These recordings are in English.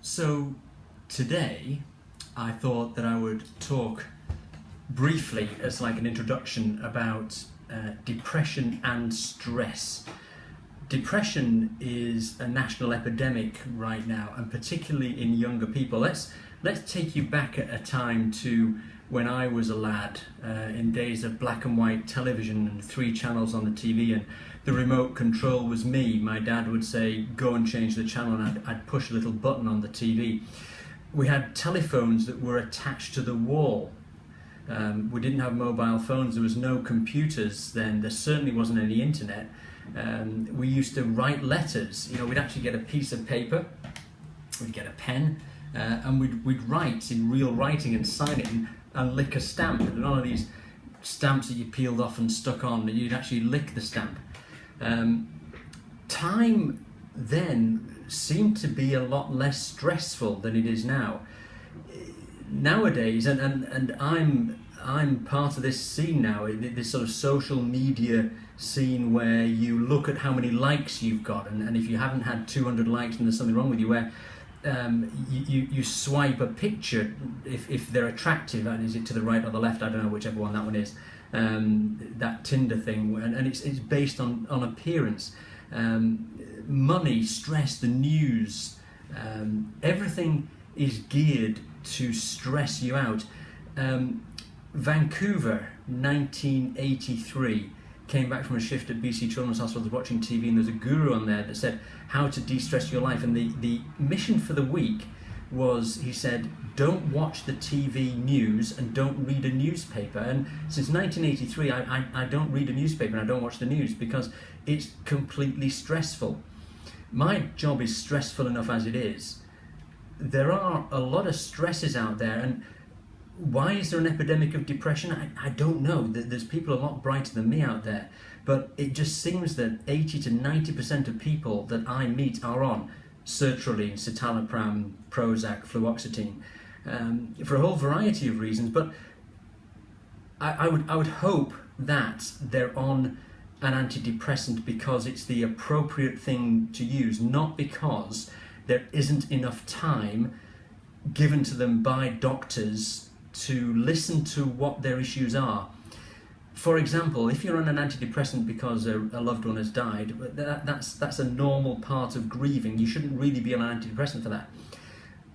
So today I thought that I would talk briefly as like an introduction about depression and stress. Depression is a national epidemic right now, and particularly in younger people. Let's take you back at a time to when I was a lad, in days of black and white television and 3 channels on the TV, and the remote control was me. My dad would say, go and change the channel, and I'd push a little button on the TV. We had telephones that were attached to the wall. We didn't have mobile phones, there was no computers then, there certainly wasn't any internet. We used to write letters. We'd actually get a piece of paper, we'd get a pen, and we'd write in real writing and sign it and lick a stamp. And none of these stamps that you peeled off and stuck on, you'd actually lick the stamp. Time then seemed to be a lot less stressful than it is now. Nowadays, and I'm part of this scene now, this sort of social media scene where you look at how many likes you've got, and if you haven't had 200 likes, then there's something wrong with you, where you swipe a picture if they're attractive, and is it to the right or the left, I don't know, whichever one that one is, that Tinder thing, and it's based on appearance. Money, stress, the news, everything is geared to stress you out. Vancouver, 1983, came back from a shift at BC Children's Hospital watching TV, and there's a guru on there that said how to de-stress your life, and the mission for the week was, he said, don't watch the TV news and don't read a newspaper. And since 1983 I don't read a newspaper and I don't watch the news because it's completely stressful. My job is stressful enough as it is. There are a lot of stresses out there, and why is there an epidemic of depression? I don't know. There's people a lot brighter than me out there, but it just seems that 80 to 90% of people that I meet are on sertraline, citalopram, Prozac, fluoxetine, for a whole variety of reasons. But I would hope that they're on an antidepressant because it's the appropriate thing to use, not because there isn't enough time given to them by doctors to listen to what their issues are. For example, if you're on an antidepressant because a loved one has died, that's a normal part of grieving. You shouldn't really be on an antidepressant for that.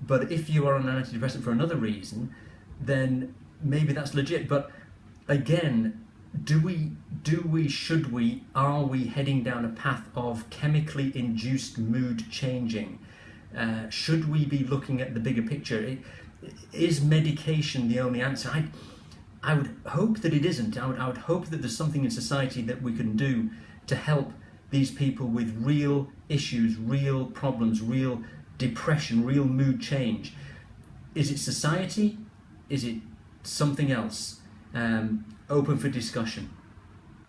But if you are on an antidepressant for another reason, then maybe that's legit. But again, are we heading down a path of chemically induced mood changing? Should we be looking at the bigger picture? Is medication the only answer? I would hope that it isn't. I would hope that there's something in society that we can do to help these people with real issues, real problems, real depression, real mood change. Is it society? Is it something else? Open for discussion.